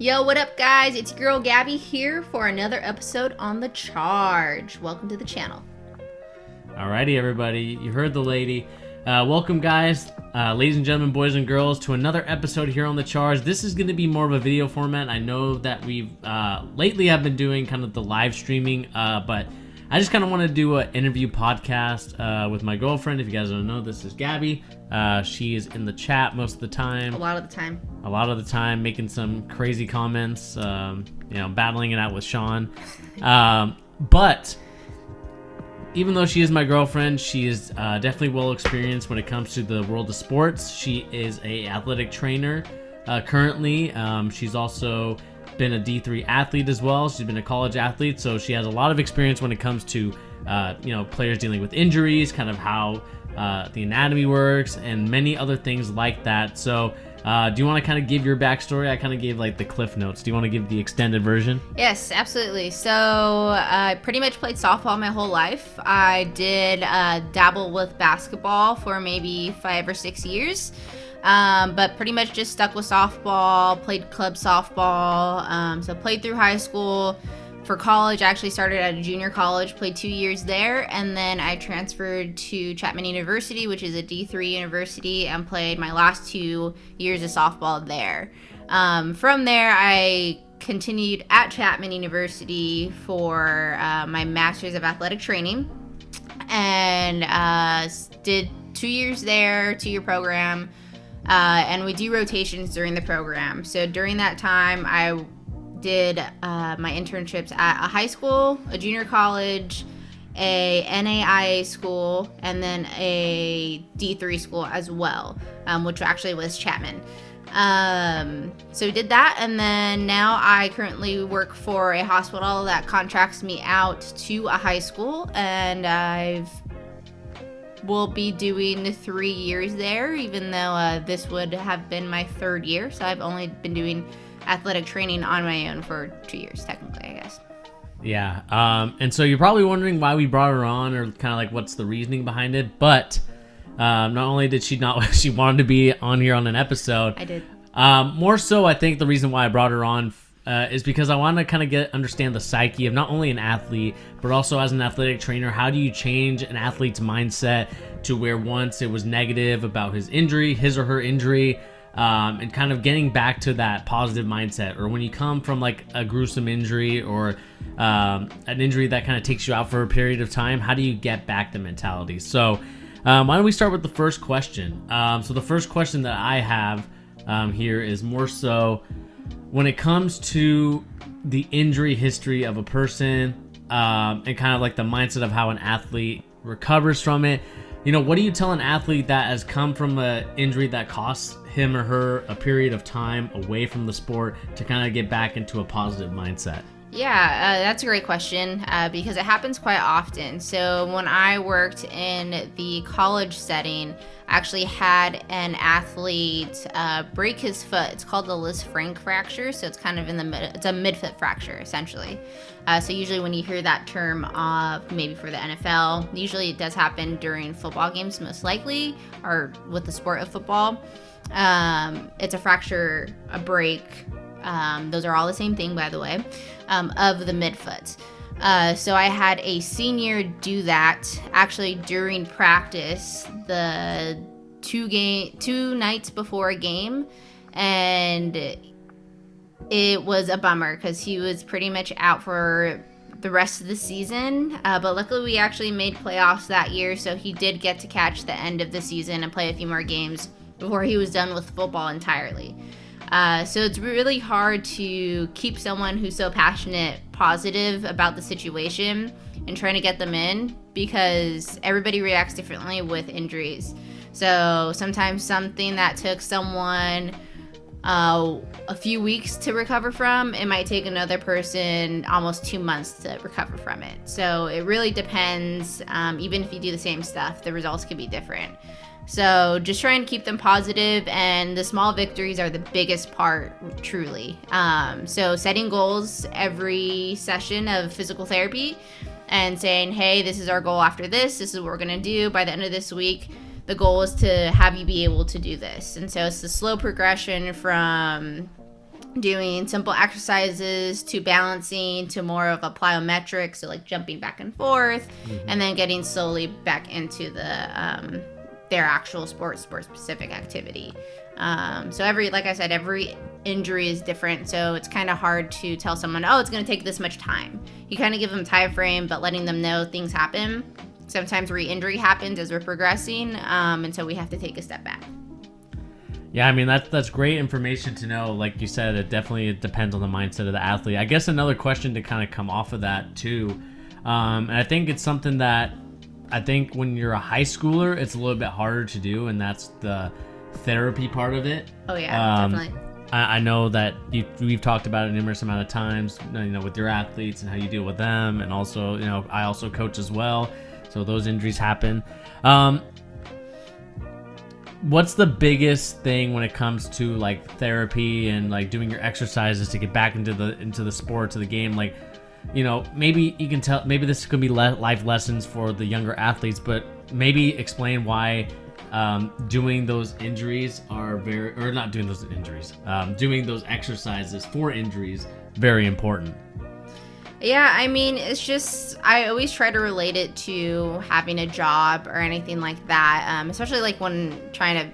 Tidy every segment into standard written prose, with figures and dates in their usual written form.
Yo, what up, guys? It's your girl Gabby here for another episode on The Charge. Welcome to the channel. Alrighty, everybody. You heard the lady. Welcome, guys, ladies and gentlemen, boys and girls, to another episode here on The Charge. This is going to be more of a video format. I know that we've lately I've been doing kind of the live streaming, but I just kind of want to do an interview podcast with my girlfriend. If you guys don't know, this is Gabby. She is in the chat most of the time. A lot of the time, making some crazy comments, battling it out with Sean. But even though she is my girlfriend, she is definitely well experienced when it comes to the world of sports. She is a athletic trainer currently. She's also been a D3 athlete as well. She's been a college athlete, so she has a lot of experience when it comes to players dealing with injuries, kind of how the anatomy works, and many other things like that. So do you want to kind of give your backstory? I kind of gave like the cliff notes. Do you want to give the extended version? Yes, absolutely. So I pretty much played softball my whole life. I did dabble with basketball for maybe 5 or 6 years. But pretty much just stuck with softball, played club softball, so played through high school. For college, I actually started at a junior college, played 2 years there, and then I transferred to Chapman University, which is a D3 university, and played my last 2 years of softball there. From there, I continued at Chapman University for my Master's of Athletic Training, and did 2 years there, 2-year program. And we do rotations during the program. So during that time, I did my internships at a high school, a junior college, a NAIA school, and then a D3 school as well, which actually was Chapman. So we did that, and then now I currently work for a hospital that contracts me out to a high school, and will be doing 3 years there, even though this would have been my 3rd year. So I've only been doing athletic training on my own for 2 years, technically, I guess. Yeah. And so you're probably wondering why we brought her on, or kind of like what's the reasoning behind it. But not only did she she wanted to be on here on an episode. I did. More so, I think the reason why I brought her on is because I want to kind of understand the psyche of not only an athlete, but also as an athletic trainer. How do you change an athlete's mindset to where once it was negative about his or her injury, and kind of getting back to that positive mindset? Or when you come from like a gruesome injury or an injury that kind of takes you out for a period of time, how do you get back the mentality? So why don't we start with the first question? So the first question that I have here is more so, when it comes to the injury history of a person, and kind of like the mindset of how an athlete recovers from it, what do you tell an athlete that has come from an injury that costs him or her a period of time away from the sport to kind of get back into a positive mindset? Yeah, that's a great question because it happens quite often. So when I worked in the college setting, I actually had an athlete break his foot. It's called the Lisfranc fracture. So it's kind of it's a midfoot fracture, essentially. So usually when you hear that term, maybe for the NFL, usually it does happen during football games, most likely, or with the sport of football. It's a fracture, a break. Those are all the same thing, by the way, of the midfoot. So I had a senior do that actually during practice, the 2 nights before a game, and it was a bummer because he was pretty much out for the rest of the season. But luckily we actually made playoffs that year, so he did get to catch the end of the season and play a few more games before he was done with football entirely. So it's really hard to keep someone who's so passionate positive about the situation and trying to get them in, because everybody reacts differently with injuries. So sometimes something that took someone a few weeks to recover from, it might take another person almost 2 months to recover from it. So it really depends. Even if you do the same stuff, the results could be different. So just trying to keep them positive, and the small victories are the biggest part, truly. So setting goals every session of physical therapy and saying, hey, this is our goal after this is what we're going to do by the end of this week. The goal is to have you be able to do this. And so it's the slow progression from doing simple exercises to balancing to more of a plyometric, so like jumping back and forth, and then getting slowly back into the their actual sport specific activity. So like I said, every injury is different, so it's kind of hard to tell someone, oh, it's going to take this much time. You kind of give them a time frame, but letting them know things happen. Sometimes re-injury happens as we're progressing, and so we have to take a step back. Yeah, I mean, that's great information to know. Like you said, it definitely depends on the mindset of the athlete. I guess another question to kind of come off of that too, and I think it's something that I think when you're a high schooler, it's a little bit harder to do, and that's the therapy part of it. Oh yeah, definitely. I know that we've talked about it a numerous amount of times, with your athletes and how you deal with them, and also, I also coach as well, so those injuries happen. What's the biggest thing when it comes to like therapy and like doing your exercises to get back into the sport, to the game? Like, maybe you can tell, maybe this could be life lessons for the younger athletes, but maybe explain why doing those injuries are doing those exercises for injuries very important. Yeah, I mean, it's just, I always try to relate it to having a job or anything like that, especially like when trying to,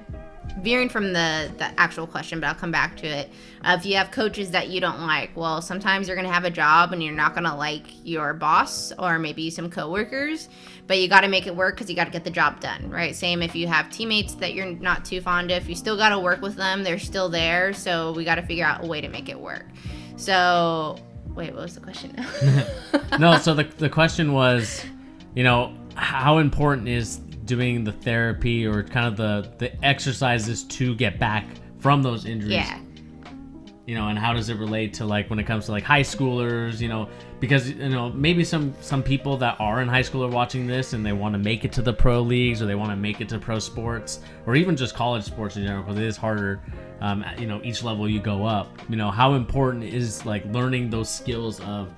veering from the actual question, but I'll come back to it. If you have coaches that you don't like, well, sometimes you're going to have a job and you're not going to like your boss or maybe some coworkers, but you got to make it work because you got to get the job done, right? Same if you have teammates that you're not too fond of, you still got to work with them. They're still there, so we got to figure out a way to make it work. So... Wait, what was the question? No, so the question was, how important is doing the therapy or kind of the exercises to get back from those injuries? Yeah. And how does it relate to like when it comes to like high schoolers, because maybe some people that are in high school are watching this and they want to make it to the pro leagues or they want to make it to pro sports or even just college sports in general, because it is harder. Each level you go up, how important is like learning those skills of,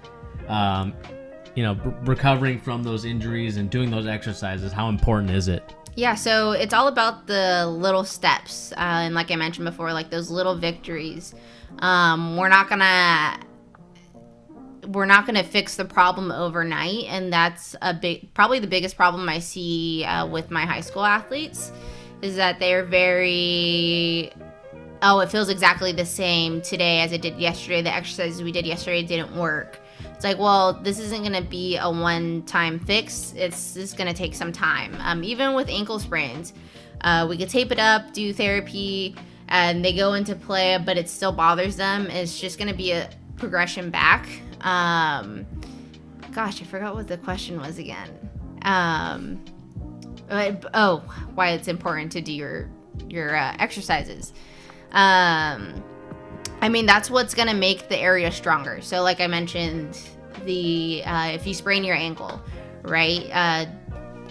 recovering from those injuries and doing those exercises? How important is it? Yeah, so it's all about the little steps. And like I mentioned before, like those little victories. We're not gonna fix the problem overnight, and that's probably the biggest problem I see with my high school athletes, is that they're very, it feels exactly the same today as it did yesterday. The exercises we did yesterday didn't work. It's like, well, this isn't gonna be a one-time fix. It's just gonna take some time. Even with ankle sprains, we could tape it up, do therapy, and they go into play, but it still bothers them. It's just gonna be a progression back. Gosh, I forgot what the question was again. Why it's important to do your exercises. I mean, that's what's gonna make the area stronger. So like I mentioned, if you sprain your ankle, right?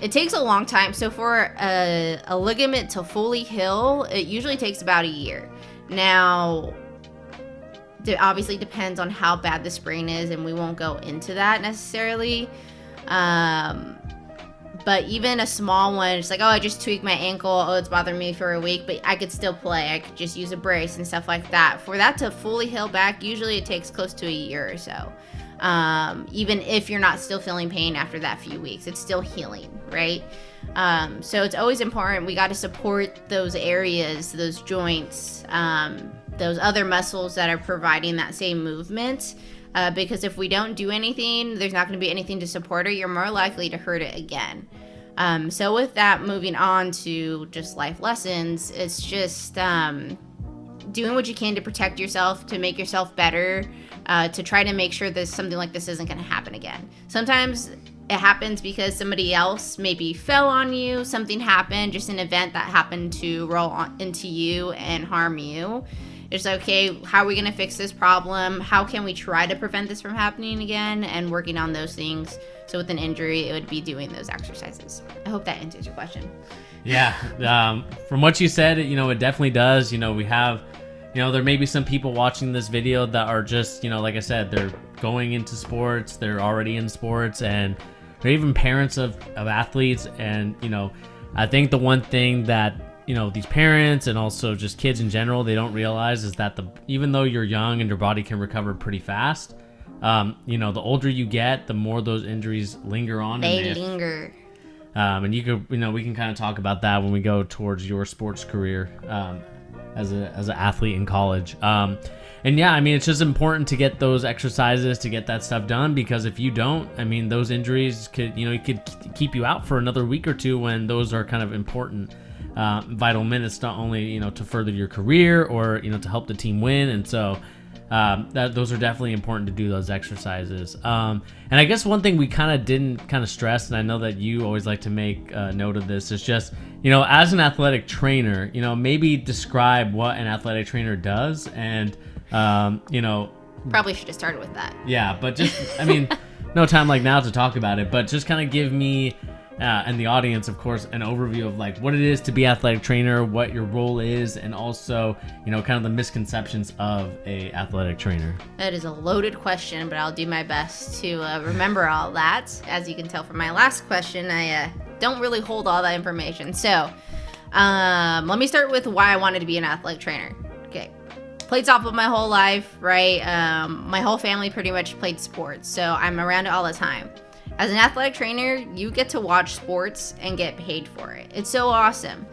It takes a long time. So for a ligament to fully heal, it usually takes about a year. Now, it obviously depends on how bad the sprain is, and we won't go into that necessarily. But even a small one, it's like, I just tweaked my ankle. It's bothering me for a week, but I could still play. I could just use a brace and stuff like that. For that to fully heal back, usually it takes close to a year or so. Even if you're not still feeling pain after that few weeks, it's still healing, right? So it's always important. We got to support those areas, those joints, those other muscles that are providing that same movement. Because if we don't do anything, there's not going to be anything to support it. You're more likely to hurt it again. So with that, moving on to just life lessons, it's just doing what you can to protect yourself, to make yourself better, to try to make sure that something like this isn't going to happen again. Sometimes it happens because somebody else maybe fell on you, something happened, just an event that happened to roll into you and harm you. It's okay, how are we going to fix this problem? How can we try to prevent this from happening again? And working on those things. So with an injury, it would be doing those exercises. I hope that answers your question. Yeah, from what you said, it definitely does. We have, there may be some people watching this video that are just, like I said, they're going into sports, they're already in sports, and they're even parents of athletes. And, I think the one thing that, these parents and also just kids in general, they don't realize is that even though you're young and your body can recover pretty fast, the older you get, the more those injuries linger on. They linger. And we can kind of talk about that when we go towards your sports career as an athlete in college. And yeah, I mean, it's just important to get those exercises, to get that stuff done, because if you don't, I mean, those injuries could keep you out for another week or two, when those are kind of important, vital minutes, not only, to further your career or, to help the team win. And so those are definitely important to do those exercises. And I guess one thing we kind of didn't stress, and I know that you always like to make note of this, is just, as an athletic trainer, maybe describe what an athletic trainer does. And probably should have started with that. Yeah, but just, I mean, no time like now to talk about it, but just kind of give me and the audience, of course, an overview of like what it is to be athletic trainer, what your role is, and also, kind of the misconceptions of a athletic trainer. That is a loaded question, but I'll do my best to remember all that. As you can tell from my last question, I don't really hold all that information. So let me start with why I wanted to be an athletic trainer. Okay. Played softball my whole life, right? My whole family pretty much played sports, so I'm around it all the time. As an athletic trainer, you get to watch sports and get paid for it. It's so awesome.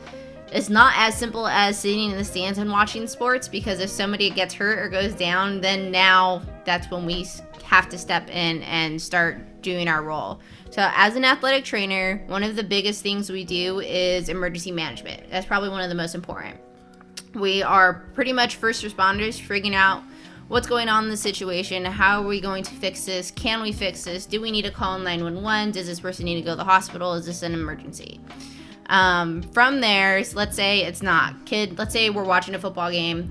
It's not as simple as sitting in the stands and watching sports, because if somebody gets hurt or goes down, then now that's when we have to step in and start doing our role. So as an athletic trainer, one of the biggest things we do is emergency management. That's probably one of the most important. We are pretty much first responders, figuring out what's going on in the situation. How are we going to fix this? Can we fix this? Do we need to call 911? Does this person need to go to the hospital? Is this an emergency? From there, let's say it's not. Let's say we're watching a football game.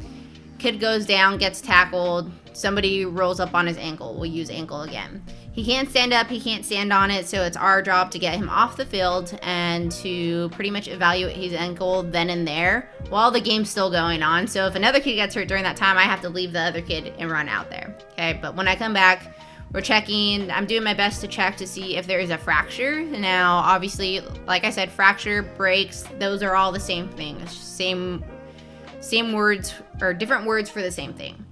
Kid goes down, gets tackled. Somebody rolls up on his ankle. We'll use ankle again. He can't stand up. He can't stand on it. So it's our job to get him off the field and to pretty much evaluate his ankle then and there while the game's still going on. So if another kid gets hurt during that time, I have to leave the other kid and run out there. Okay. But when I come back, we're checking. I'm doing my best to check to see if there is a fracture. Now, obviously, like I said, fracture, breaks, those are all the same thing. It's just same words or different words for the same thing.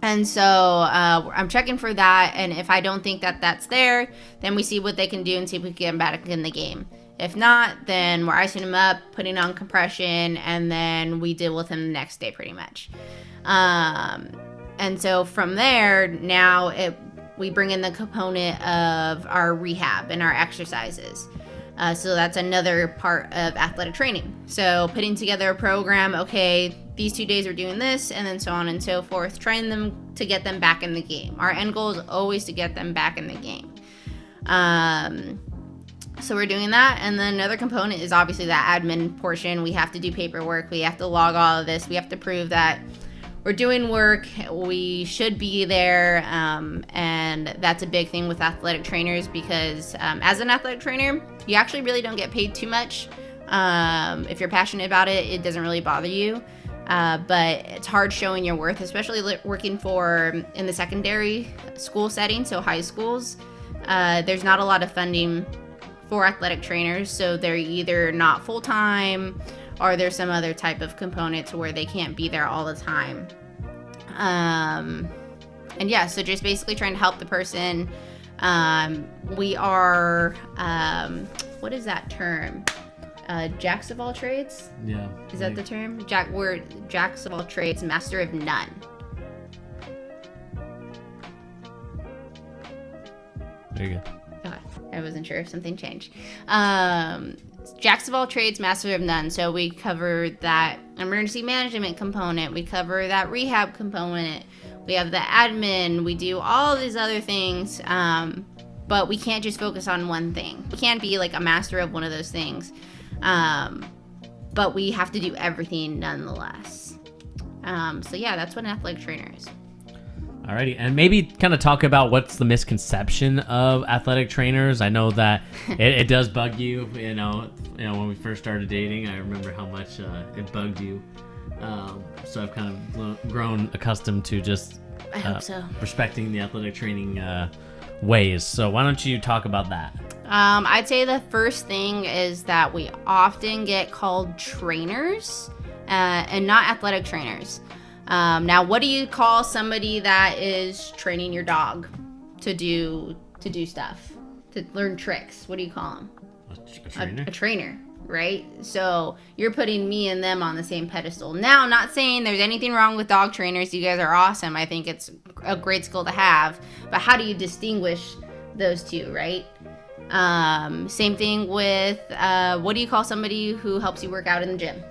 And so I'm checking for that, and if I don't think that that's there, then we see what they can do and see if we can get him back in the game. If not, then we're icing him up, putting on compression, and then we deal with him the next day pretty much. And so from there, now we bring in the component of our rehab and our exercises. So that's another part of athletic training. So putting together a program, okay, these 2 days we're doing this, and then so on and so forth, trying them to get them back in the game. Our end goal is always to get them back in the game. So we're doing that, and then another component is obviously that admin portion. We have to do paperwork. We have to log all of this. We have to prove that we're doing work. We should be there, and that's a big thing with athletic trainers, because as an athletic trainer, you actually really don't get paid too much. If you're passionate about it, it doesn't really bother you. But it's hard showing your worth, especially working in the secondary school setting, so high schools. There's not a lot of funding for athletic trainers, so they're either not full-time or there's some other type of component to where they can't be there all the time. And yeah, so just basically trying to help the person. We are, what is that term? Jacks of all trades? Yeah. Is that the term? We're jacks of all trades, master of none. Very good. Okay. I wasn't sure if something changed. Jacks of all trades, master of none. So we cover that emergency management component. We cover that rehab component. We have the admin. We do all these other things. But we can't just focus on one thing. We can't be like a master of one of those things. But we have to do everything nonetheless. So yeah, that's what an athletic trainer is. Alrighty, and maybe kind of talk about what's the misconception of athletic trainers. I know that it does bug you. You know, when we first started dating, I remember how much it bugged you. So I've kind of grown accustomed to just I hope so. respecting the athletic training ways. So why don't you talk about that? I'd say the first thing is that we often get called trainers and not athletic trainers. Now, what do you call somebody that is training your dog to do stuff, to learn tricks? What do you call them? A trainer? A trainer, right? So you're putting me and them on the same pedestal. Now, I'm not saying there's anything wrong with dog trainers. You guys are awesome. I think it's a great skill to have. But how do you distinguish those two, right? Same thing with what do you call somebody who helps you work out in the gym?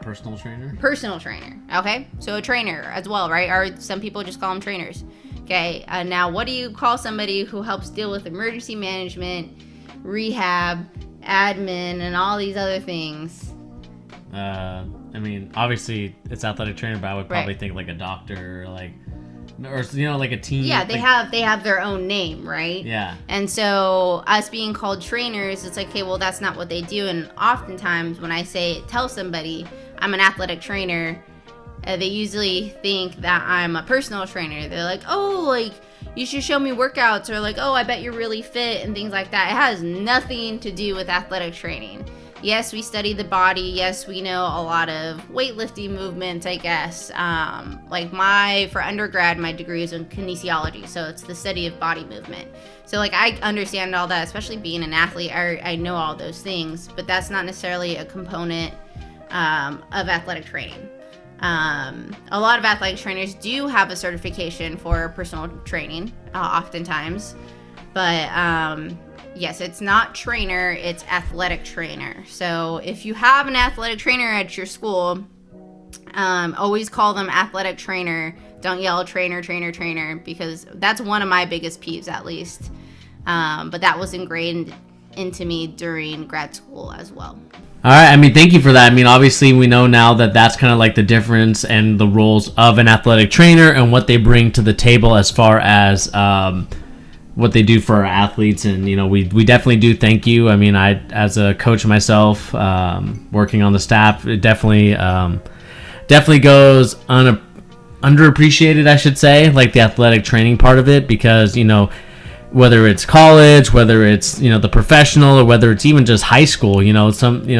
Personal trainer? Personal trainer. Okay, so a trainer as well, right? Or some people just call them trainers. Okay, now what do you call somebody who helps deal with emergency management, rehab, admin, and all these other things? I mean, obviously it's athletic trainer, but I would probably think like a doctor, like, or like a team. Yeah, they have their own name, right? Yeah. And so us being called trainers, it's like, okay, well, that's not what they do. And oftentimes when I tell somebody I'm an athletic trainer, they usually think that I'm a personal trainer. They're like, oh, like, you should show me workouts, or like, oh, I bet you're really fit and things like that. It has nothing to do with athletic training. Yes, we study the body. Yes, we know a lot of weightlifting movements, I guess. For undergrad, my degree is in kinesiology, so it's the study of body movement. So, like, I understand all that, especially being an athlete. I know all those things, but that's not necessarily a component of athletic training. A lot of athletic trainers do have a certification for personal training, oftentimes, but yes, it's not trainer, it's athletic trainer. So if you have an athletic trainer at your school, always call them athletic trainer. Don't yell trainer, trainer, trainer, because that's one of my biggest peeves, at least. But that was ingrained into me during grad school as well. All right. I mean, thank you for that. I mean, obviously we know now that that's kind of like the difference and the roles of an athletic trainer and what they bring to the table as far as what they do for our athletes. And, we definitely do thank you. I mean, I, as a coach myself, working on the staff, it definitely goes underappreciated, I should say, like the athletic training part of it, because, whether it's college, whether it's, the professional, or whether it's even just high school,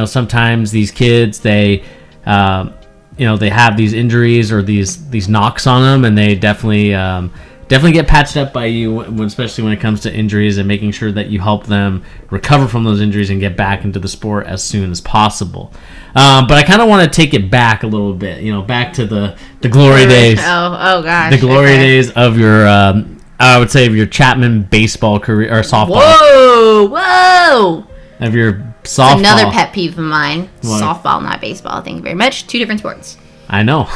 sometimes these kids, they have these injuries or these knocks on them, and they definitely get patched up by you, especially when it comes to injuries, and making sure that you help them recover from those injuries and get back into the sport as soon as possible. But I kind of want to take it back a little bit, back to the glory days. Oh gosh. The glory days of your, I would say, of your Chapman baseball career, or softball. Whoa! Of your softball. It's another pet peeve of mine. What? Softball, not baseball. Thank you very much. Two different sports. I know.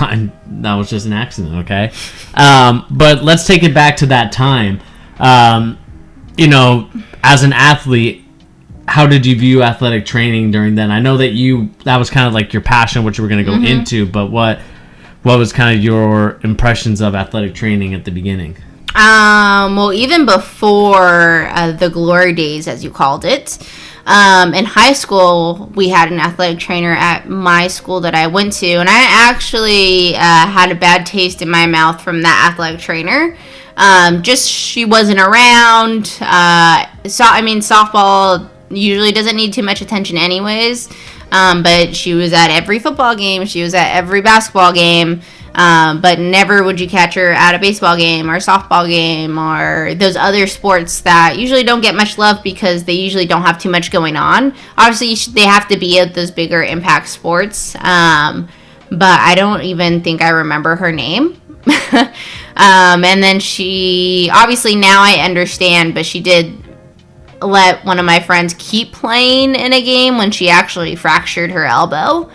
That was just an accident, okay? But let's take it back to that time. As an athlete, how did you view athletic training during then? I know that was kind of like your passion, what you were going to go into, but what was kind of your impressions of athletic training at the beginning? Well, even before the glory days, as you called it, in high school, we had an athletic trainer at my school that I went to, and I actually had a bad taste in my mouth from that athletic trainer. She wasn't around. Softball usually doesn't need too much attention anyways, but she was at every football game. She was at every basketball game. But never would you catch her at a baseball game or a softball game or those other sports that usually don't get much love because they usually don't have too much going on. Obviously, they have to be at those bigger impact sports, but I don't even think I remember her name. And then she, obviously now I understand, but she did let one of my friends keep playing in a game when she actually fractured her elbow.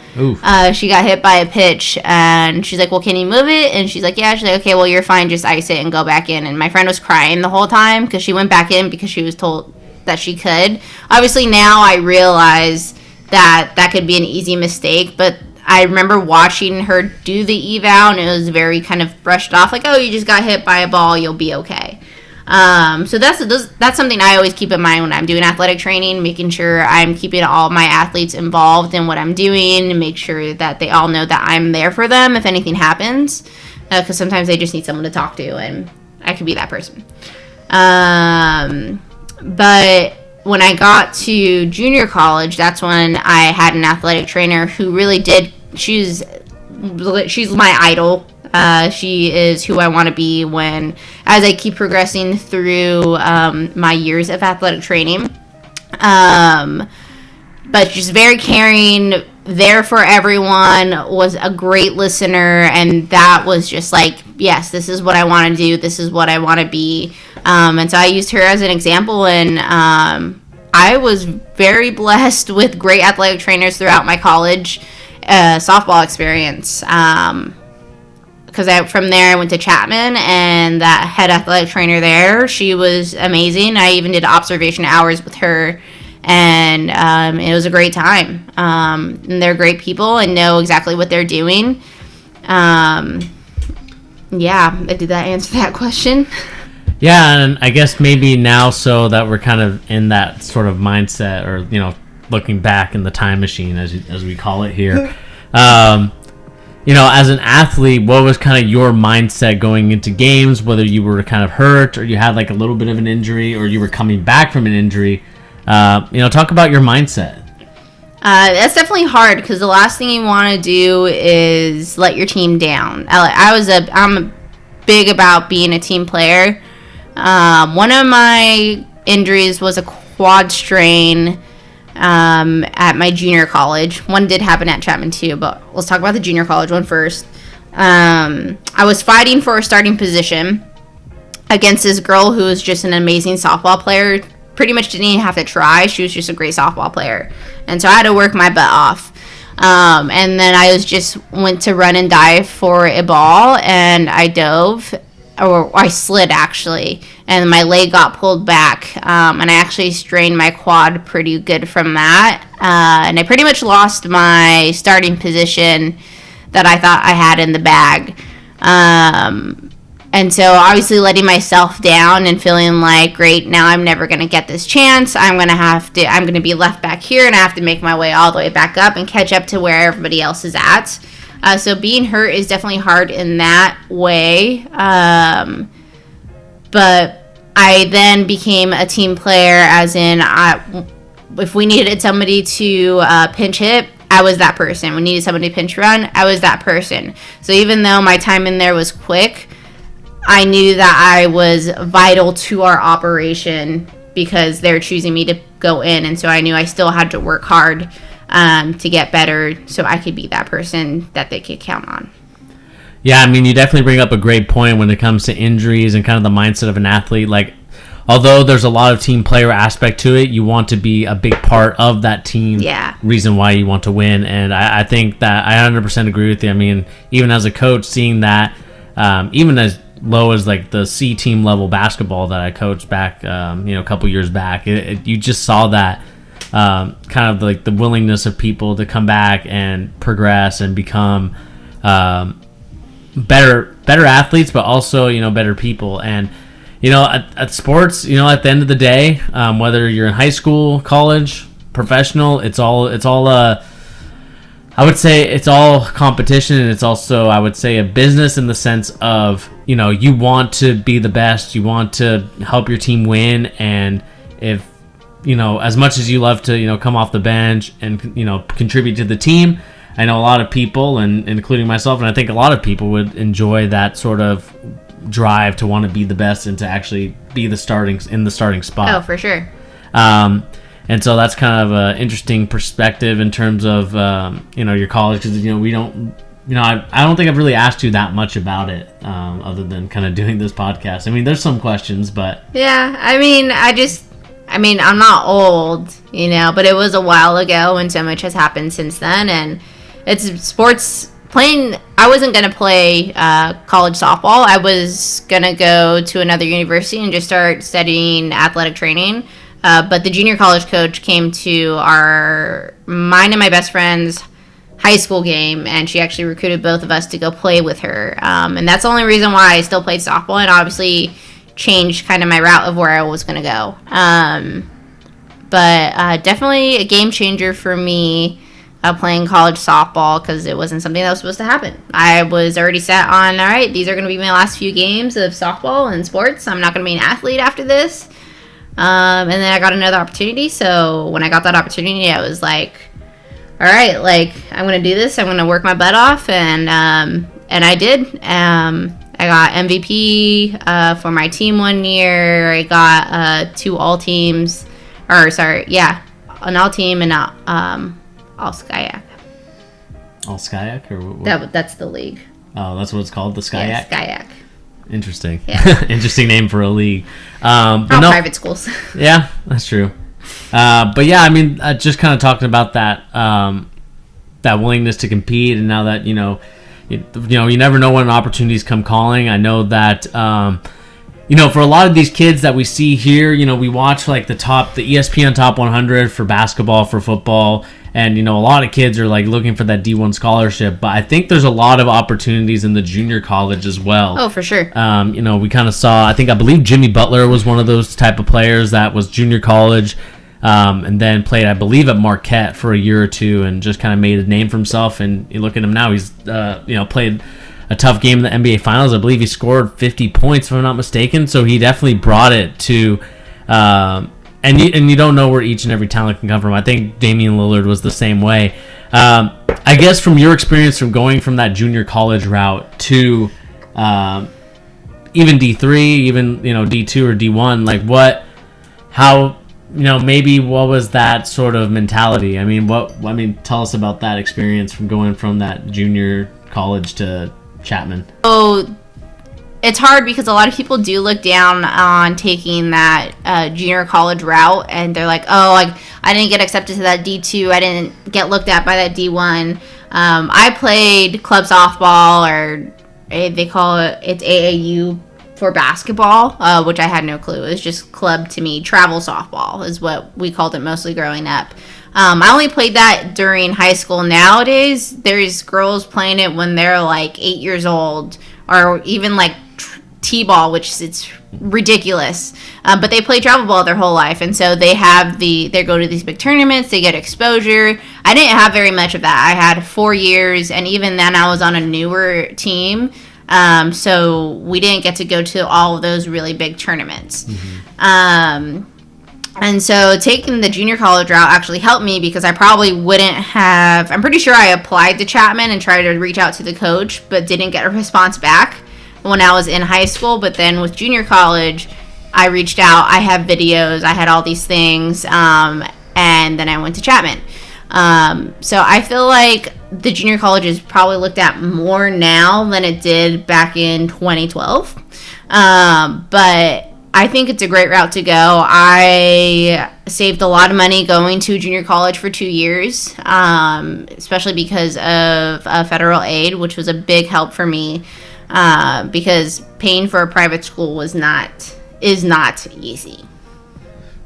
She got hit by a pitch, and she's like, well, can you move it? And she's like, yeah. She's like, okay, well, you're fine, just ice it and go back in. And my friend was crying the whole time because she went back in because she was told that she could. Obviously now I realize that could be an easy mistake, but I remember watching her do the eval, and it was very kind of brushed off, like, oh, you just got hit by a ball, you'll be okay. So that's something I always keep in mind when I'm doing athletic training, making sure I'm keeping all my athletes involved in what I'm doing, and make sure that they all know that I'm there for them if anything happens, because sometimes they just need someone to talk to, and I could be that person. But when I got to junior college, that's when I had an athletic trainer who really did. She's my idol. She is who I want to be as I keep progressing through my years of athletic training. But she's very caring, there for everyone, was a great listener, and that was just like, yes, this is what I want to do, this is what I want to be. And so I used her as an example, and I was very blessed with great athletic trainers throughout my college softball experience. Because from there I went to Chapman, and that head athletic trainer there, she was amazing. I even did observation hours with her, and it was a great time. And they're great people and know exactly what they're doing. Yeah, did that answer that question? Yeah, and I guess maybe now, so that we're kind of in that sort of mindset, or looking back in the time machine, as we call it here. As an athlete, what was kind of your mindset going into games, whether you were kind of hurt or you had like a little bit of an injury or you were coming back from an injury? Talk about your mindset. That's definitely hard, because the last thing you want to do is let your team down. I'm big about being a team player. One of my injuries was a quad strain at my junior college. One did happen at Chapman too, but let's talk about the junior college one first. I was fighting for a starting position against this girl who was just an amazing softball player. Pretty much didn't even have to try. She was just a great softball player. And so I had to work my butt off. And then I went to run and dive for a ball, and I dove, or I slid actually, and my leg got pulled back, and I actually strained my quad pretty good from that, and I pretty much lost my starting position that I thought I had in the bag. And so obviously letting myself down and feeling like, great, now I'm never going to get this chance. I'm going to be left back here, and I have to make my way all the way back up and catch up to where everybody else is at. So being hurt is definitely hard in that way. But I then became a team player, as in if we needed somebody to pinch hit, I was that person. We needed somebody to pinch run, I was that person. So even though my time in there was quick, I knew that I was vital to our operation because they're choosing me to go in. And so I knew I still had to work hard to get better so I could be that person that they could count on. Yeah, I mean, you definitely bring up a great point when it comes to injuries and kind of the mindset of an athlete. Like, although there's a lot of team player aspect to it, you want to be a big part of that team. Yeah. Reason why you want to win. And I think that I 100% agree with you. I mean, even as a coach, seeing that, even as low as like the C team level basketball that I coached back, a couple years back, you just saw that kind of like the willingness of people to come back and progress and become better athletes, but also better people. And at sports, at the end of the day, whether you're in high school, college, professional, it's all I would say it's all competition, and it's also, I would say, a business in the sense of, you want to be the best, you want to help your team win, and if, as much as you love to, come off the bench and, contribute to the team, I know a lot of people, and including myself, and I think a lot of people would enjoy that sort of drive to want to be the best and to actually be in the starting spot. Oh, for sure. And so that's kind of an interesting perspective in terms of, your college, because, we don't, I don't think I've really asked you that much about it, other than kind of doing this podcast. I mean, there's some questions, but. Yeah, I mean, I'm not old, but it was a while ago, and so much has happened since then, and it's sports playing. I wasn't going to play college softball. I was going to go to another university and just start studying athletic training. But the junior college coach came to mine and my best friend's high school game, and she actually recruited both of us to go play with her. And that's the only reason why I still played softball, and obviously changed kind of my route of where I was going to go. But definitely a game changer for me. playing college softball because it wasn't something that was supposed to happen. I was already set on, all right, these are going to be my last few games of softball and sports. I'm not going to be an athlete after this. And then I got another opportunity. So when I got that opportunity, I was like, all right, like, I'm going to do this. I'm going to work my butt off. And I did. I got MVP for my team one year. I got 2 all-teams. An all-team and all Skyac. All Skyac? Or what? That's the league. Oh, that's what it's called, the Skyac? Yeah, Skyac. Interesting. Yeah. Interesting name for a league. Private schools. Yeah, that's true. But yeah, I mean, just kind of talking about that that willingness to compete, and now that you never know when opportunities come calling. I know that for a lot of these kids that we see here, we watch like the ESPN Top 100 for basketball, for football, and a lot of kids are like looking for that D1 scholarship. But I think there's a lot of opportunities in the junior college as well. Oh, for sure. We kind of saw. I believe Jimmy Butler was one of those type of players that was junior college. And then played, I believe, at Marquette for a year or two, and just kind of made a name for himself. And you look at him now; he's played a tough game in the NBA Finals. I believe he scored 50 points, if I'm not mistaken. So he definitely brought it to. And you don't know where each and every talent can come from. I think Damian Lillard was the same way. I guess from your experience from going from that junior college route to even D3, even D2 or D1, like how. Maybe what was that sort of mentality? Tell us about that experience from going from that junior college to Chapman. Oh, it's hard because a lot of people do look down on taking that junior college route, and they're like, oh, like, I didn't get accepted to that D2. I didn't get looked at by that D1. I played club softball, or they call it's AAU for basketball, which I had no clue. It was just club to me. Travel softball is what we called it mostly growing up. I only played that during high school. Nowadays, there's girls playing it when they're like 8 years old, or even like t-ball, which it's ridiculous. But they play travel ball their whole life, and so they go to these big tournaments. They get exposure. I didn't have very much of that. I had 4 years, and even then, I was on a newer team. So we didn't get to go to all of those really big tournaments. Mm-hmm. And so taking the junior college route actually helped me, because I probably wouldn't have. I'm pretty sure I applied to Chapman and tried to reach out to the coach, but didn't get a response back when I was in high school. But then with junior college, I reached out. I have videos. I had all these things. And then I went to Chapman. So I feel like the junior college is probably looked at more now than it did back in 2012. But I think it's a great route to go. I saved a lot of money going to junior college for 2 years, especially because of federal aid, which was a big help for me, because paying for a private school is not easy.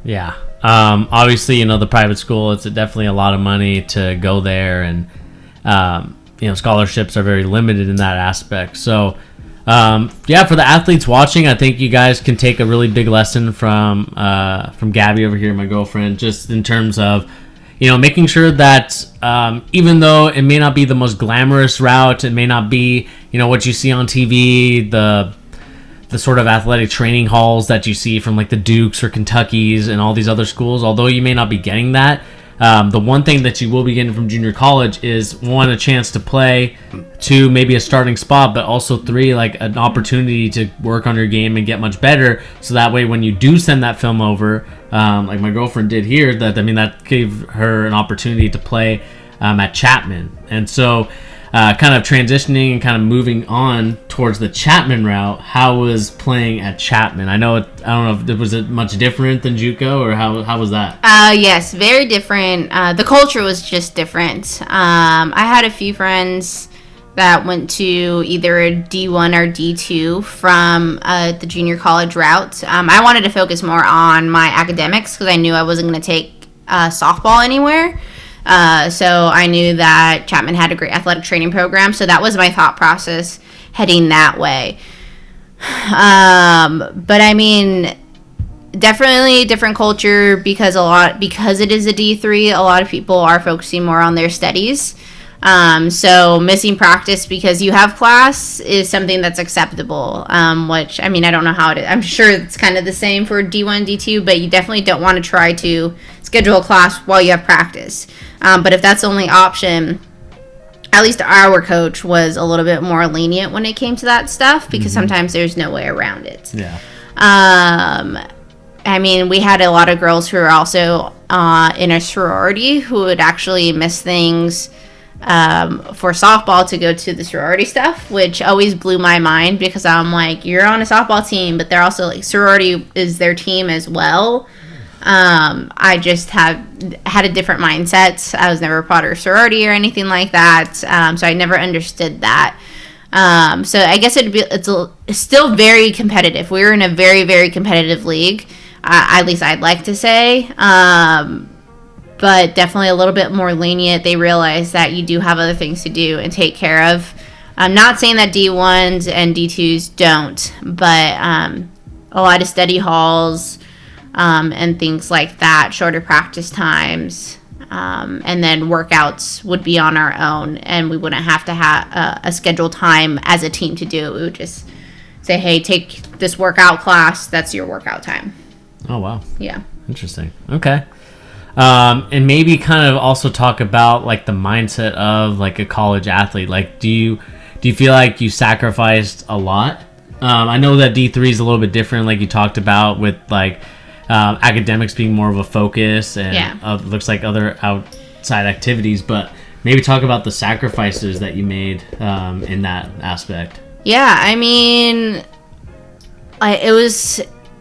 Yeah. Obviously, the private school, it's definitely a lot of money to go there, and scholarships are very limited in that aspect. So, for the athletes watching, I think you guys can take a really big lesson from Gabby over here, my girlfriend, just in terms of, making sure that even though it may not be the most glamorous route, it may not be, what you see on TV, the sort of athletic training halls that you see from like the Dukes or Kentuckys and all these other schools, although you may not be getting that, the one thing that you will be getting from junior college is, 1, a chance to play, 2, maybe a starting spot, but also 3, like an opportunity to work on your game and get much better. So that way, when you do send that film over, like my girlfriend did here, that gave her an opportunity to play at Chapman. And so kind of transitioning and kind of moving on towards the Chapman route, how was playing at Chapman? I don't know if was it much different than JUCO, or how was that? Yes, very different. The culture was just different. I had a few friends that went to either a D1 or D2 from the junior college route. I wanted to focus more on my academics because I knew I wasn't going to take softball anywhere. So I knew that Chapman had a great athletic training program, so that was my thought process heading that way. But I mean, definitely different culture because it is a D3. A lot of people are focusing more on their studies. So missing practice because you have class is something that's acceptable. Which, I mean, I don't know how it is. I'm sure it's kind of the same for D1, D2, but you definitely don't want to try to schedule a class while you have practice. But if that's the only option, at least our coach was a little bit more lenient when it came to that stuff because sometimes there's no way around it. Yeah. I mean, we had a lot of girls who were also in a sorority who would actually miss things for softball to go to the sorority stuff, which always blew my mind because I'm like, you're on a softball team, but they're also like, sorority is their team as well. I just had a different mindset. I was never part of a sorority or anything like that, so I never understood that. So I guess it's still very competitive. We were in a very, very competitive league, at least I'd like to say. But definitely a little bit more lenient. They realize that you do have other things to do and take care of. I'm not saying that D1s and D2s don't, but a lot of study halls and things like that, shorter practice times, and then workouts would be on our own, and we wouldn't have to have a scheduled time as a team to do it. We would just say, hey, take this workout class. That's your workout time. Oh, wow. Yeah. Interesting. Okay. And maybe kind of also talk about like the mindset of like a college athlete. Like, do you feel like you sacrificed a lot? I know that D3 is a little bit different, like you talked about with like academics being more of a focus and looks like other outside activities, but maybe talk about the sacrifices that you made in that aspect. Yeah, I mean,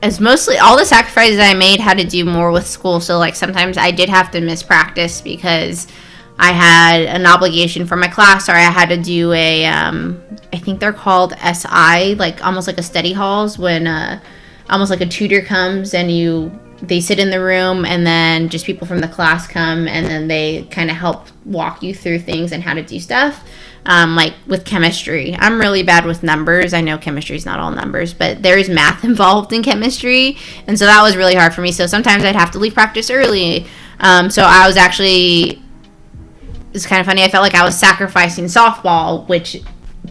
it's mostly all the sacrifices I made had to do more with school. So like sometimes I did have to miss practice because I had an obligation for my class, or I had to do a I think they're called SI, like almost like a study halls, when almost like a tutor comes and they sit in the room and then just people from the class come and then they kind of help walk you through things and how to do stuff. Like with chemistry, I'm really bad with numbers. I know chemistry is not all numbers, but there is math involved in chemistry, and so that was really hard for me. So sometimes I'd have to leave practice early. So I was actually, it's kind of funny, I felt like I was sacrificing softball, which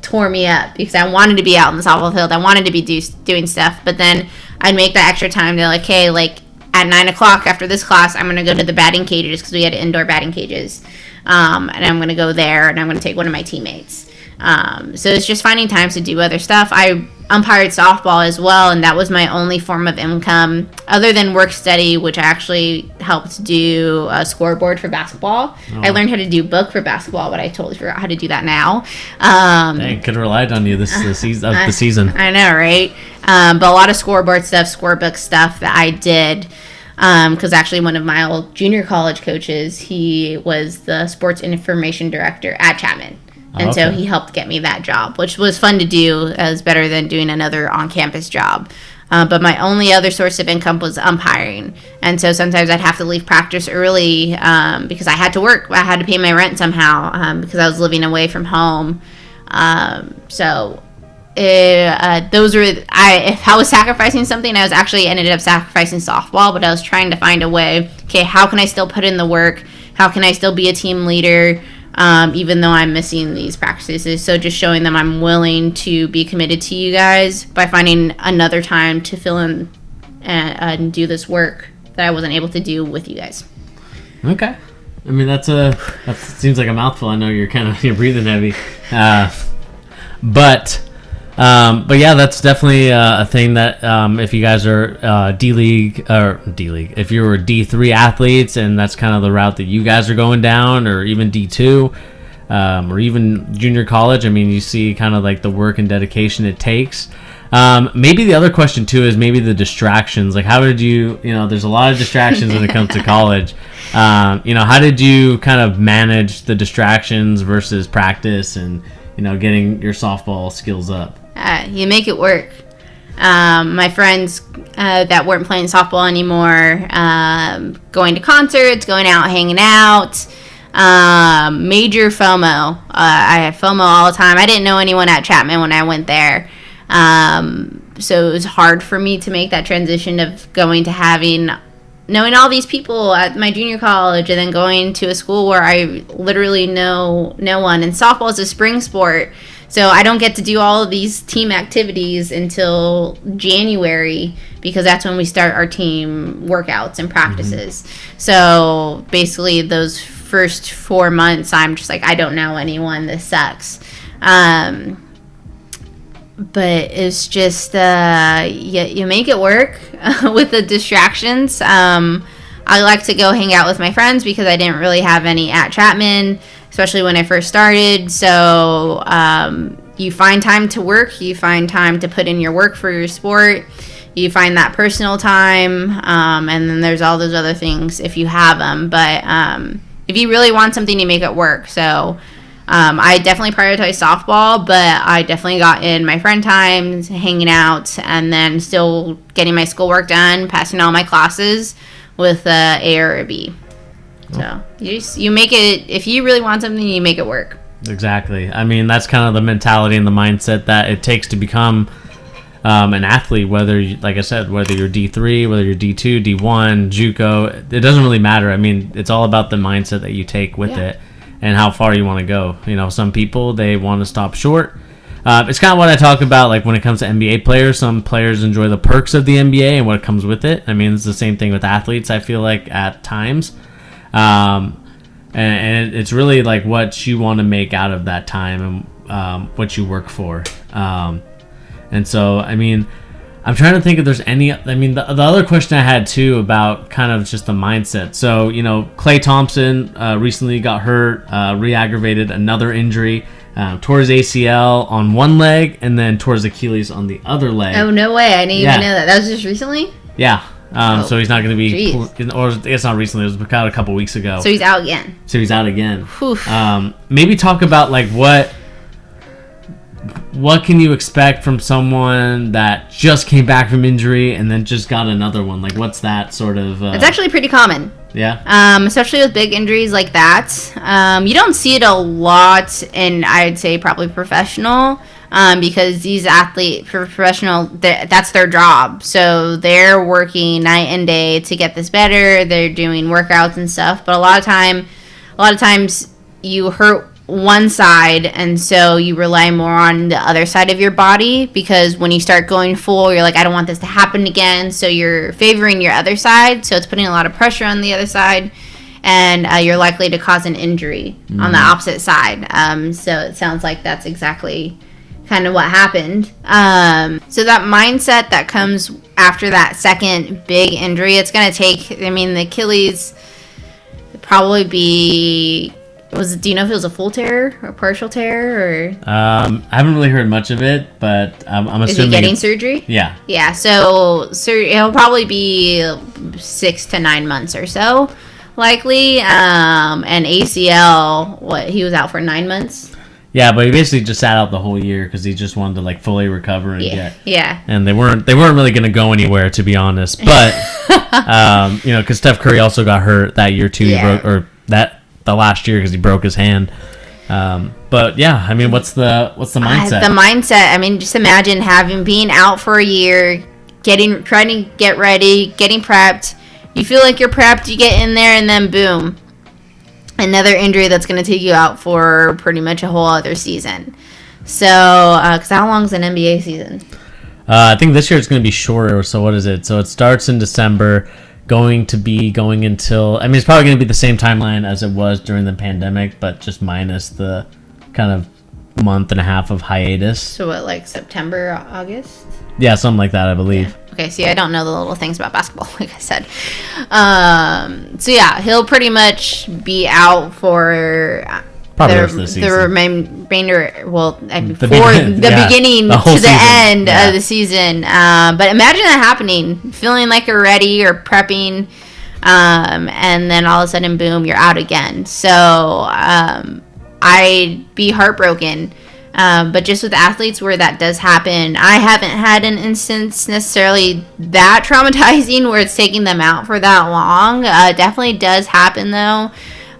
tore me up because I wanted to be out in the softball field. I wanted to be doing stuff, but then I'd make that extra time to like, hey, like at 9 o'clock after this class, I'm going to go to the batting cages because we had indoor batting cages. And I'm going to go there and I'm going to take one of my teammates. So it's just finding times to do other stuff. I umpired softball as well, and that was my only form of income other than work study, which I actually helped do a scoreboard for basketball. Oh. I learned how to do book for basketball, but I totally forgot how to do that now. Dang, could have relied on you the season. I know, right? But a lot of scoreboard stuff, scorebook stuff that I did. Because actually one of my old junior college coaches, he was the sports information director at Chapman. And so he helped get me that job, which was fun to do. It was better than doing another on-campus job. But my only other source of income was umpiring. And so sometimes I'd have to leave practice early because I had to work. I had to pay my rent somehow because I was living away from home. Those were, if I was sacrificing something, I was actually ended up sacrificing softball, but I was trying to find a way, okay, how can I still put in the work? How can I still be a team leader? Even though I'm missing these practices. So just showing them I'm willing to be committed to you guys by finding another time to fill in and do this work that I wasn't able to do with you guys. Okay. I mean, that seems like a mouthful. I know you're breathing heavy. But yeah, that's definitely a thing that if you guys are D-League, if you were D3 athletes and that's kind of the route that you guys are going down, or even D2, or even junior college, I mean, you see kind of like the work and dedication it takes. Maybe the other question too is maybe the distractions. Like, how did there's a lot of distractions when it comes to college. How did you kind of manage the distractions versus practice and, getting your softball skills up? You make it work. My friends that weren't playing softball anymore, going to concerts, going out, hanging out, major FOMO. I had FOMO all the time. I didn't know anyone at Chapman when I went there. So it was hard for me to make that transition of going to knowing all these people at my junior college and then going to a school where I literally know no one. And softball is a spring sport, so I don't get to do all of these team activities until January, because that's when we start our team workouts and practices. So basically those first 4 months, I'm just like, I don't know anyone. This sucks. But it's just you make it work with the distractions. I like to go hang out with my friends because I didn't really have any at Chapman, especially when I first started. So you find time to work, you find time to put in your work for your sport, you find that personal time, and then there's all those other things if you have them. But if you really want something, you make it work. So I definitely prioritize softball, but I definitely got in my friend times, hanging out, and then still getting my schoolwork done, passing all my classes with A or a B. So you make it, if you really want something, you make it work. Exactly. I mean, that's kind of the mentality and the mindset that it takes to become an athlete, whether, like I said, whether you're D3, whether you're D2, D1, JUCO, it doesn't really matter. I mean, it's all about the mindset that you take with it and how far you want to go. You know, some people, they want to stop short. It's kind of what I talk about, like when it comes to NBA players. Some players enjoy the perks of the NBA and what comes with it. I mean, it's the same thing with athletes, I feel like, at times. And it's really like what you want to make out of that time and what you work for. And so, I mean, I'm trying to think if there's any. I mean, the other question I had too about kind of just the mindset. So, you know, Klay Thompson recently got hurt, re-aggravated another injury, tore his ACL on one leg and then tore his Achilles on the other leg. Oh, no way. I didn't even know that. That was just recently? Yeah. So he's not going to be, or it's not recently, it was about a couple weeks ago. So he's out again. Maybe talk about like what can you expect from someone that just came back from injury and then just got another one? Like, what's that sort of? It's actually pretty common. Yeah. Especially with big injuries like that. You don't see it a lot in, I'd say, probably professional. Because these professional, that's their job. So they're working night and day to get this better. They're doing workouts and stuff. But a lot of times you hurt one side, and so you rely more on the other side of your body, because when you start going full, you're like, I don't want this to happen again. So you're favoring your other side. So it's putting a lot of pressure on the other side. And you're likely to cause an injury on the opposite side. So it sounds like that's exactly kind of what happened. So that mindset that comes after that second big injury, it's going to take, I mean, the Achilles would probably be, do you know if it was a full tear or partial tear? Or I haven't really heard much of it, but I'm assuming. Is he getting surgery? Yeah. Yeah, so it'll probably be 6 to 9 months or so, likely. And ACL, he was out for 9 months? Yeah, but he basically just sat out the whole year because he just wanted to like fully recover and get. Yeah. And they weren't really going to go anywhere, to be honest. But you know, because Steph Curry also got hurt that year too. Yeah. The last year because he broke his hand. But yeah, I mean, what's the mindset? The mindset. I mean, just imagine being out for a year, trying to get ready, getting prepped. You feel like you're prepped. You get in there, and then boom. Another injury that's going to take you out for pretty much a whole other season. So, because how long is an NBA season? I think this year it's going to be shorter. So what is it? So it starts in December, going until, I mean, it's probably going to be the same timeline as it was during the pandemic, but just minus the kind of month and a half of hiatus. So what, like September, August? Yeah, something like that, I believe. Yeah. Okay, see, I don't know the little things about basketball, like I said. So yeah, he'll pretty much be out for the remainder. Well, for the beginning to the end of the season. But imagine that happening, feeling like you're ready or prepping, and then all of a sudden, boom, you're out again. So I'd be heartbroken. But just with athletes where that does happen, I haven't had an instance necessarily that traumatizing where it's taking them out for that long. It definitely does happen though.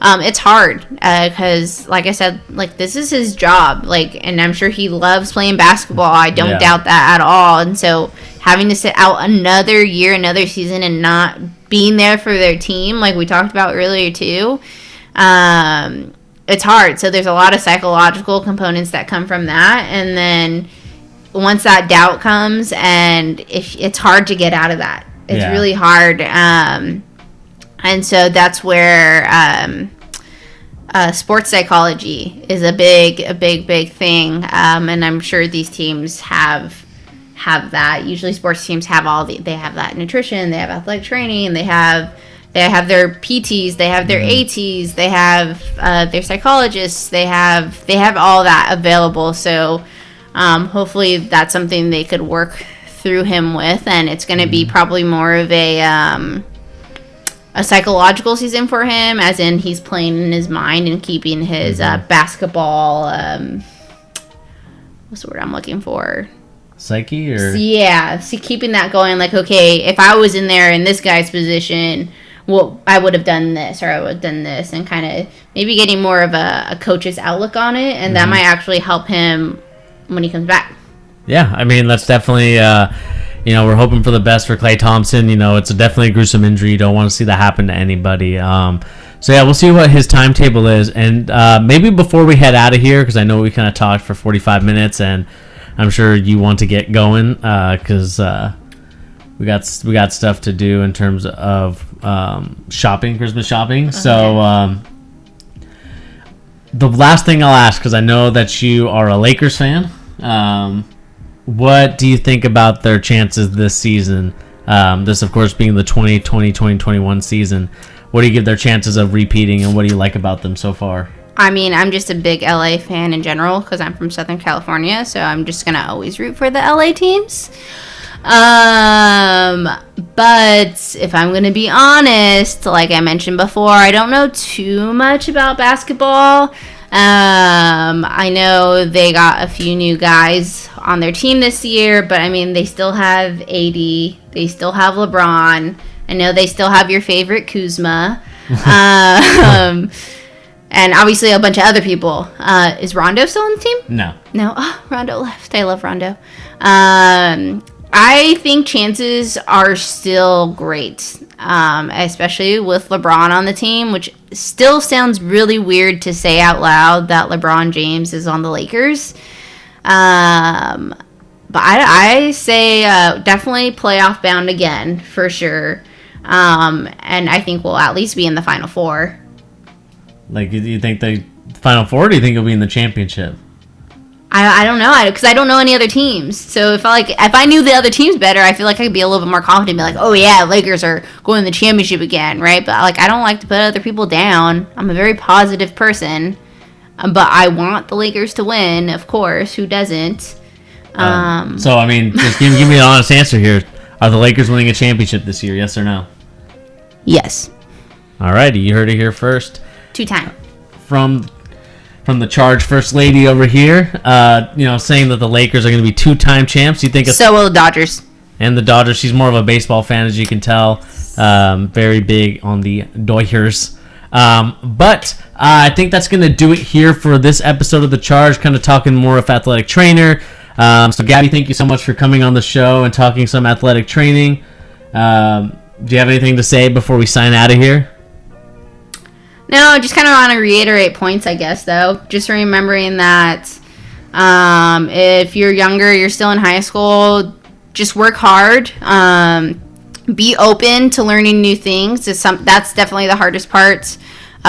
it's hard because, like I said, like this is his job. Like, and I'm sure he loves playing basketball. I don't doubt that at all. And so having to sit out another year, another season, and not being there for their team, like we talked about earlier too, it's hard. So there's a lot of psychological components that come from that, and then once that doubt comes, and if it's hard to get out of that. It's really hard. And so that's where sports psychology is a big thing. And I'm sure these teams have that. Usually sports teams have they have that nutrition, they have athletic training, they have their PTs, they have their ATs, they have their psychologists, they have all that available. So hopefully that's something they could work through him with, and it's going to be probably more of a psychological season for him, as in he's playing in his mind and keeping his basketball what's the word I'm looking for, psyche, or keeping that going, like, okay, if I was in there in this guy's position, well, I would have done this, or I would have done this, and kind of maybe getting more of a coach's outlook on it, and that might actually help him when he comes back. Yeah, I mean, that's definitely, we're hoping for the best for Klay Thompson. It's definitely a gruesome injury. You don't want to see that happen to anybody. So, yeah, we'll see what his timetable is. And maybe before we head out of here, because I know we kind of talked for 45 minutes, and I'm sure you want to get going because we got stuff to do in terms of shopping, Christmas shopping. Okay. So the last thing I'll ask, because I know that you are a Lakers fan, what do you think about their chances this season? This, of course, being the 2020-2021 season. What do you give their chances of repeating, and what do you like about them so far? I mean, I'm just a big LA fan in general because I'm from Southern California, so I'm just going to always root for the LA teams. But if I'm going to be honest, like I mentioned before, I don't know too much about basketball. I know they got a few new guys on their team this year, but I mean, they still have AD, they still have LeBron. I know they still have your favorite Kuzma, and obviously a bunch of other people. Is Rondo still on the team? No. Oh, Rondo left. I love Rondo. I think chances are still great, especially with LeBron on the team, which still sounds really weird to say out loud that LeBron James is on the Lakers. But I say definitely playoff bound again, for sure. And I think we'll at least be in the Final Four. Like, do you think the Final Four, or do you think it'll be in the championship? I don't know, because I don't know any other teams. So if I knew the other teams better, I feel like I could be a little bit more confident, be like, oh yeah, Lakers are going to the championship again, right? But like, I don't like to put other people down. I'm a very positive person, but I want the Lakers to win, of course. Who doesn't? So I mean, just give me an honest answer here. Are the Lakers winning a championship this year? Yes or no? Yes. All righty, you heard it here first. 2-time. From the Charge First Lady over here, saying that the Lakers are going to be 2-time champs. You think so will the Dodgers. And the Dodgers. She's more of a baseball fan, as you can tell. Very big on the Dodgers. But I think that's going to do it here for this episode of The Charge, kind of talking more of athletic trainer. So, Gabby, thank you so much for coming on the show and talking some athletic training. Do you have anything to say before we sign out of here? No, I just kind of want to reiterate points, I guess, though. Just remembering that if you're younger, you're still in high school, just work hard. Be open to learning new things. That's definitely the hardest part.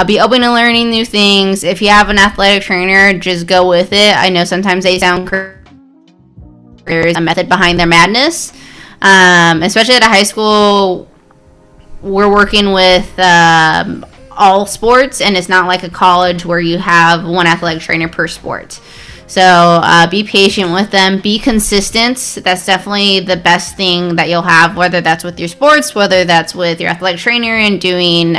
Be open to learning new things. If you have an athletic trainer, just go with it. I know sometimes they sound crazy. There's a method behind their madness. Especially at a high school, we're working with all sports, and it's not like a college where you have one athletic trainer per sport. So be patient with them, be consistent. That's definitely the best thing that you'll have, whether that's with your sports, whether that's with your athletic trainer and doing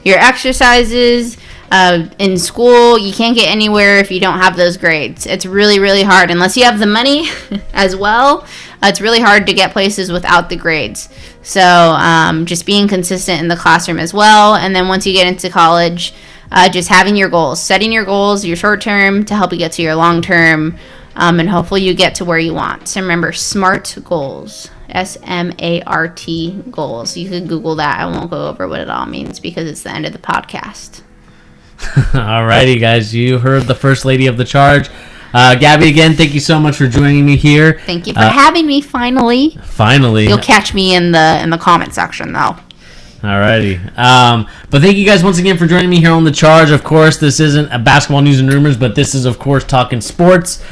your exercises. In school, you can't get anywhere if you don't have those grades. It's really, really hard unless you have the money as well. It's really hard to get places without the grades. So just being consistent in the classroom as well. And then once you get into college, just having your goals, setting your goals, your short term to help you get to your long term, and hopefully you get to where you want. So remember, SMART goals. SMART goals. You can Google that. I won't go over what it all means because it's the end of the podcast. Alrighty, guys. You heard the first lady of the charge. Gabby, again, thank you so much for joining me here. Thank you for having me, finally. Finally. You'll catch me in the comment section, though. Alrighty. But thank you guys once again for joining me here on The Charge. Of course, this isn't a basketball news and rumors, but this is, of course, talking sports.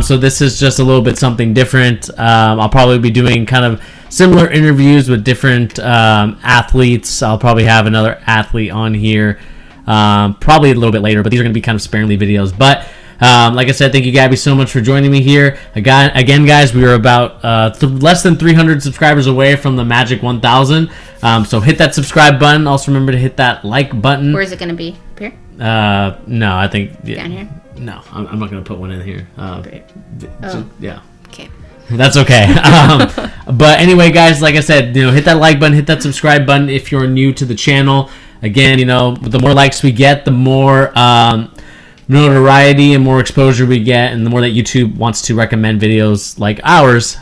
So this is just a little bit something different. I'll probably be doing kind of similar interviews with different athletes. I'll probably have another athlete on here probably a little bit later, but these are going to be kind of sparingly videos. But like I said, thank you, Gabby, so much for joining me here. Again, guys, we are about less than 300 subscribers away from the magic 1,000. So hit that subscribe button. Also remember to hit that like button. Where is it going to be? Up here? No, I think... Yeah, down here? No, I'm not going to put one in here. Yeah. Okay. That's okay. But anyway, guys, like I said, hit that like button, hit that subscribe button if you're new to the channel. Again, the more likes we get, the more... notoriety and more exposure we get, and the more that YouTube wants to recommend videos like ours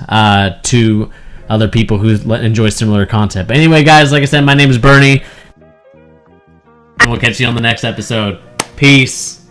to other people who enjoy similar content. But anyway, guys, like I said, my name is Bernie, and we'll catch you on the next episode. Peace.